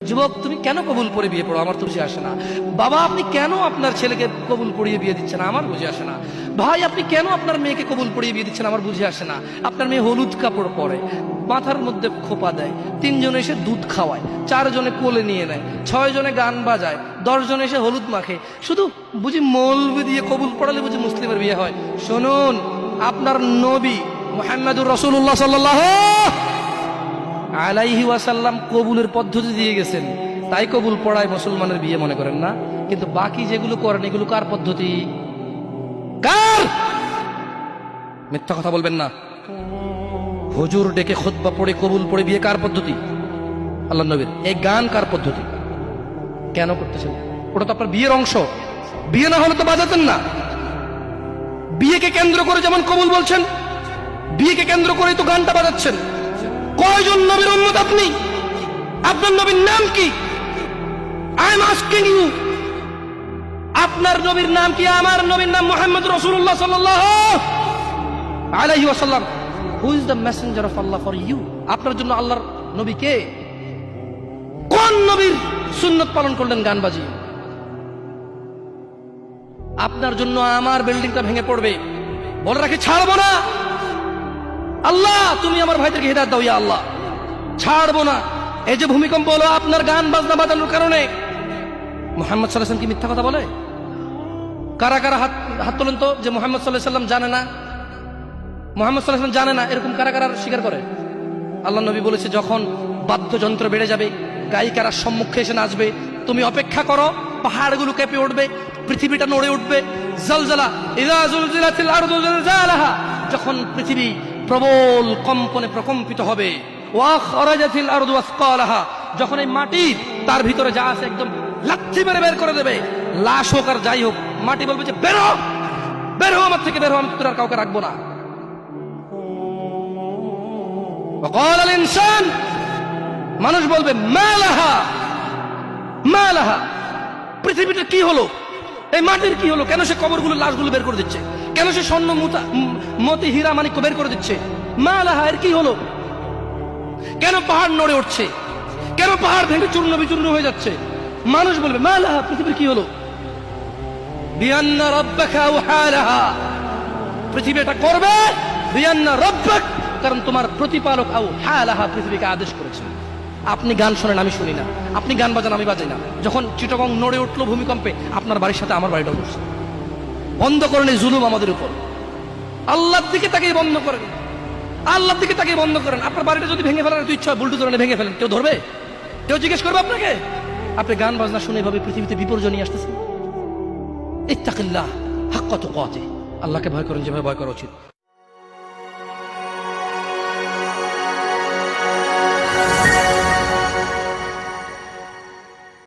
যুবক, তুমি কেন কবুল করে বিয়ে পড়ো? আমার তো বুঝে আসে না। বাবা, আপনি কেন আপনার ছেলেকে কবুল পড়িয়ে বিয়ে দিচ্ছেন? আমার বুঝে আসে না। ভাই, আপনি কেন আপনার মেয়েকে কবুল পড়িয়ে বিয়ে দিচ্ছেন? আমার বুঝে আসে না। আপনার মেয়ে হলুদ কাপড় পরে, মাথার মধ্যে খোপা দেয়, 3 জনে এসে দুধ খাওয়ায়, 4 জনে কোলে নিয়ে নেয়, 6 জনে গান বাজায়, 10 জনে এসে হলুদ মাখে, শুধু বুঝি মৌলবি দিয়ে কবুল পড়ালে বুঝি মুসলিমের বিয়ে হয়? শুনুন, আপনার নবী মুহাম্মদুর রাসূলুল্লাহ সাল্লাল্লাহু আলাইহি ওয়াসাল্লাম কবুলের পদ্ধতি দিয়ে গেছেন, তাই কবুল পড়ায় মুসলমানের বিয়ে মনে করেন না। কিন্তু বাকি যেগুলো করেন এগুলো কার পদ্ধতি? কার? মিথ্যা কথা বলবেন না। হুজুর ডেকে খুতবা পড়ে কবুল পড়ে বিয়ে কার পদ্ধতি? আল্লাহ নবীর। এই গান কার পদ্ধতি? কেন করতেছেন? ওটা তো আপনার বিয়ের অংশ। বিয়ে না হলে তো বাজাতেন না। বিয়েকে কেন্দ্র করে যেমন কবুল বলছেন, বিয়েকে কেন্দ্র করেই তো গানটা বাজাচ্ছেন। কয়জন নবীর উম্মত আপনি? আপনার নবীর নাম কি? আই এম আস্কিং ইউ, আপনার নবীর নাম কি? আমার নবীর নাম মুহাম্মদ রাসূলুল্লাহ সাল্লাল্লাহু আলাইহি ওয়াসাল্লাম। Who is the messenger of Allah for you? আপনার জন্য আল্লাহর নবী কে? কোন নবীর সুন্নাত পালন করলেন গান বাজিয়ে? আপনার জন্য আমার বিল্ডিংটা ভেঙে পড়বে, বলে রাখি ছাড়বো না। আল্লাহ, তুমি আমার ভাইদেরকে হিদায়াত দাও, ইয়া আল্লাহ, ছাড়বো না। এই যে ভূমিকম্প হলো আপনার গান বাজনা বাজানোর কারণে। মুহাম্মদ সাল্লাল্লাহু আলাইহি ওয়াসাল্লাম কি মিথ্যা কথা বলে? কারা কারা হাত তোলেন তো যে মুহাম্মদ সাল্লাল্লাহু আলাইহি ওয়াসাল্লাম জানে না, মুহাম্মদ সাল্লাল্লাহু আলাইহি ওয়াসাল্লাম জানে না, এরকম কারা কারা স্বীকার করে? আল্লাহ নবী বলেছে, যখন বাদ্যযন্ত্র বেড়ে যাবে, গায়িকারা সম্মুখে এসে নাচবে, তুমি অপেক্ষা করো, পাহাড়গুলো কেঁপে উঠবে, পৃথিবীটা নড়ে উঠবে। জালজালা, ইযা যুলজিলাতিল আরদু জিলজালাহা, যখন পৃথিবী প্রবল কম্পনে প্রকম্পিত হবে। ওয়া খরাজাতিল আরদু আসকালাহা, যখন এই মাটি তার ভিতরে যা আছে একদম লাথি মেরে বের করে দেবে, লাশ হোক আর যাই হোক, মাটি বলবে যে বের হও, বের হও আমার থেকে, বের হও, আমি তোর আর কাউকে রাখবো না। ওয়াকাল আল ইনসান, মানুষ বলবে মা লাহা, মা লাহা, পৃথিবীটা কি হলো? এই মাটির কি হলো? কেন সে কবরগুলো লাশগুলো বের করে দিচ্ছে? কেন সে স্বর্ণ মতি হীরা মানিক্য বের করে দিচ্ছে? মা লাহা, এর কি হলো? কেন পাহাড় নড়ে উঠছে? কেন পাহাড় ভেঙে চূর্ণ বিচূর্ণ হয়ে যাচ্ছে? মানুষ বলবে মা লাহা, পৃথিবীর কি হলো? বিআন্না রাব্বাকা আওহালাহা, পৃথিবী এটা করবে বিআন্না রাব্বাক, কারণ তোমার প্রতিপালক আওহালাহা পৃথিবীকে আদেশ করেছে। আপনি গান শোনেন, আমি শুনি না। আপনি গান বাজান, আমি বাজাই না। যখন চিটাগং নড়ে উঠলো ভূমিকম্পে, আপনার বাড়ির সাথে আমার বাড়িটাও উঠছে। বন্ধ করেন এই জুলুম আমাদের উপর। আল্লাহর দিকে তাকিয়ে বন্ধ করেন, আল্লাহর দিকে তাকিয়ে বন্ধ করেন। আপনার বাড়িটা যদি ভেঙে ফেলার তো ইচ্ছা হয়, বুলডোজারে ভেঙে ফেলেন, কেউ ধরবে? কেউ জিজ্ঞেস করবে আপনাকে? আপনি গান বাজনা শুনে এভাবে পৃথিবীতে বিপর্যয় নিয়ে আসতেছেন। ইত্তাকিল্লাহ হাক্কা তুকাতিহ, আল্লাহকে ভয় করেন যেভাবে ভয় করা উচিত।